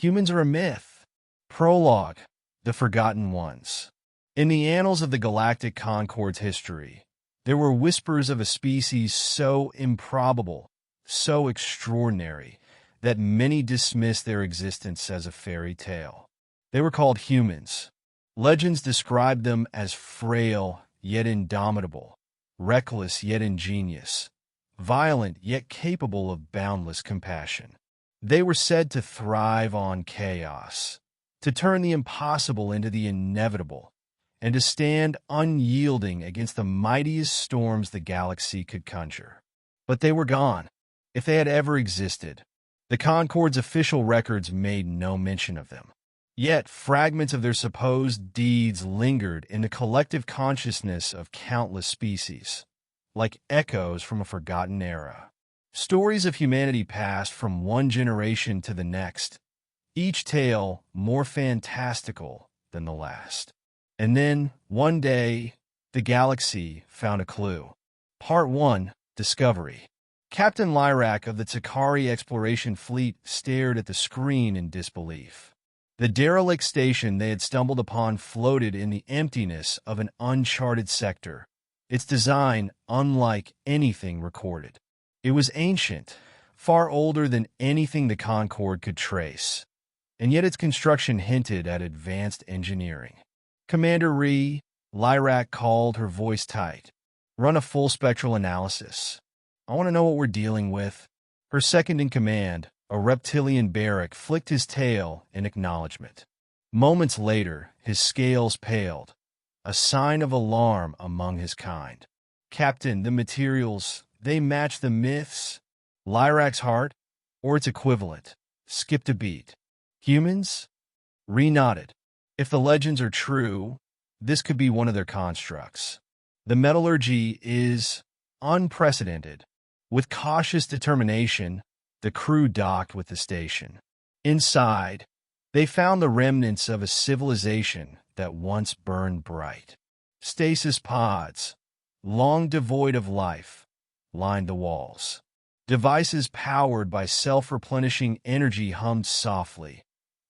Humans are a myth. Prologue: The Forgotten Ones. In the annals of the Galactic Concord's history, there were whispers of a species so improbable, so extraordinary, that many dismissed their existence as a fairy tale. They were called humans. Legends described them as frail yet indomitable, reckless yet ingenious, violent yet capable of boundless compassion. They were said to thrive on chaos, to turn the impossible into the inevitable, and to stand unyielding against the mightiest storms the galaxy could conjure. But they were gone, if they had ever existed. The Concord's official records made no mention of them. Yet fragments of their supposed deeds lingered in the collective consciousness of countless species, like echoes from a forgotten era. Stories of humanity passed from one generation to the next, each tale more fantastical than the last. And then, one day, the galaxy found a clue. Part 1: Discovery. Captain Lyrak of the Takari exploration fleet stared at the screen in disbelief. The derelict station they had stumbled upon floated in the emptiness of an uncharted sector, its design unlike anything recorded. It was ancient, far older than anything the Concord could trace, and yet its construction hinted at advanced engineering. "Commander Lyrak called, her voice tight. "Run a full spectral analysis. I want to know what we're dealing with." Her second-in-command, a reptilian barrack, flicked his tail in acknowledgement. Moments later, his scales paled, a sign of alarm among his kind. "Captain, the materials, they match the myths." Lyrak's heart, or its equivalent, skipped a beat. "Humans?" Nodded. "If the legends are true, this could be one of their constructs. The metallurgy is unprecedented." With cautious determination, the crew docked with the station. Inside, they found the remnants of a civilization that once burned bright. Stasis pods, long devoid of life, lined the walls. Devices powered by self-replenishing energy hummed softly,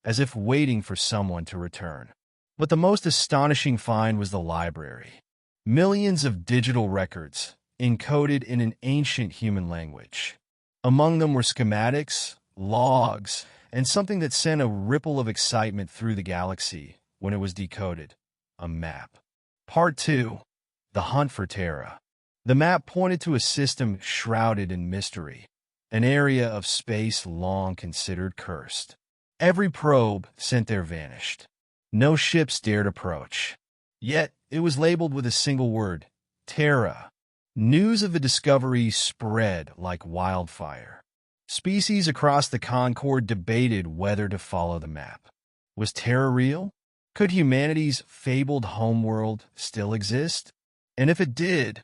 as if waiting for someone to return. But the most astonishing find was the library. Millions of digital records, encoded in an ancient human language. Among them were schematics, logs, and something that sent a ripple of excitement through the galaxy when it was decoded: a map. Part 2: The Hunt for Terra. The map pointed to a system shrouded in mystery, an area of space long considered cursed. Every probe sent there vanished. No ships dared approach. Yet it was labeled with a single word: Terra. News of the discovery spread like wildfire. Species across the Concord debated whether to follow the map. Was Terra real? Could humanity's fabled homeworld still exist? And if it did,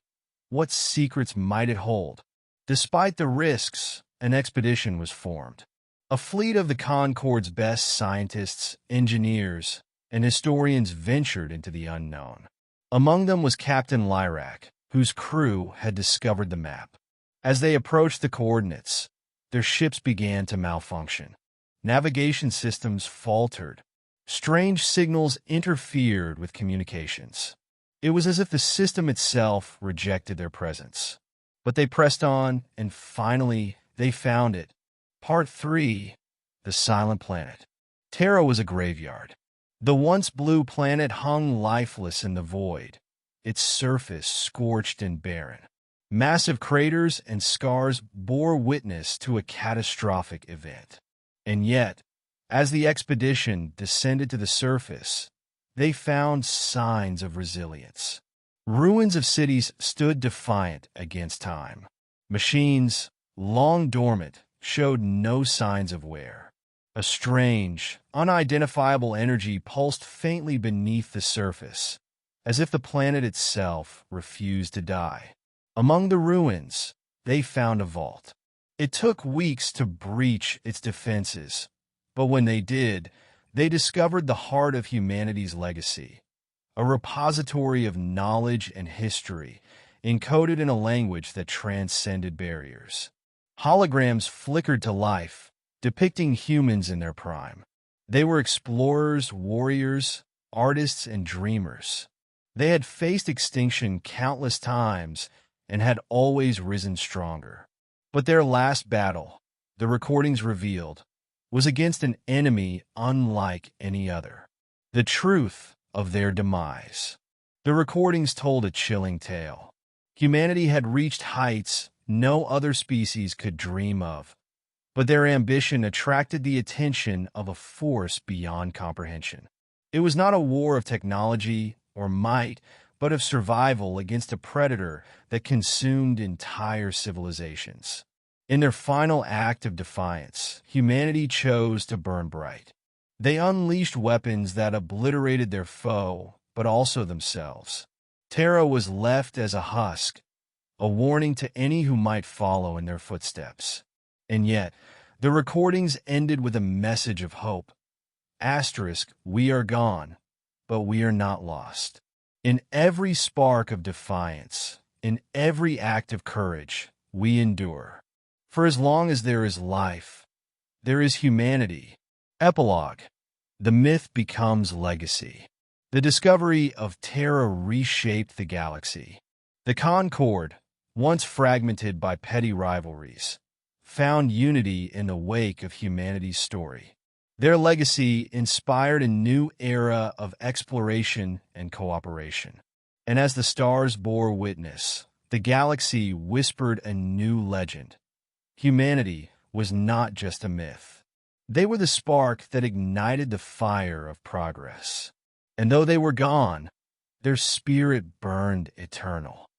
what secrets might it hold? Despite the risks, an expedition was formed. A fleet of the Concord's best scientists, engineers, and historians ventured into the unknown. Among them was Captain Lyrak, whose crew had discovered the map. As they approached the coordinates, their ships began to malfunction. Navigation systems faltered. Strange signals interfered with communications. It was as if the system itself rejected their presence. But they pressed on, and finally, they found it. Part 3: The Silent Planet. Terra was a graveyard. The once blue planet hung lifeless in the void, its surface scorched and barren. Massive craters and scars bore witness to a catastrophic event. And yet, as the expedition descended to the surface, they found signs of resilience. Ruins of cities stood defiant against time. Machines, long dormant, showed no signs of wear. A strange, unidentifiable energy pulsed faintly beneath the surface, as if the planet itself refused to die. Among the ruins, they found a vault. It took weeks to breach its defenses, but when they did, they discovered the heart of humanity's legacy, a repository of knowledge and history encoded in a language that transcended barriers. Holograms flickered to life, depicting humans in their prime. They were explorers, warriors, artists, and dreamers. They had faced extinction countless times and had always risen stronger. But their last battle, the recordings revealed, was against an enemy unlike any other. The truth of their demise. The recordings told a chilling tale. Humanity had reached heights no other species could dream of, but their ambition attracted the attention of a force beyond comprehension. It was not a war of technology or might, but of survival against a predator that consumed entire civilizations. In their final act of defiance, humanity chose to burn bright. They unleashed weapons that obliterated their foe, but also themselves. Terra was left as a husk, a warning to any who might follow in their footsteps. And yet, the recordings ended with a message of hope. Asterisk, we are gone, but we are not lost. In every spark of defiance, in every act of courage, we endure. For as long as there is life, there is humanity. Epilogue. The myth becomes legacy. The discovery of Terra reshaped the galaxy. The Concord, once fragmented by petty rivalries, found unity in the wake of humanity's story. Their legacy inspired a new era of exploration and cooperation. And as the stars bore witness, the galaxy whispered a new legend. Humanity was not just a myth. They were the spark that ignited the fire of progress. And though they were gone, their spirit burned eternal.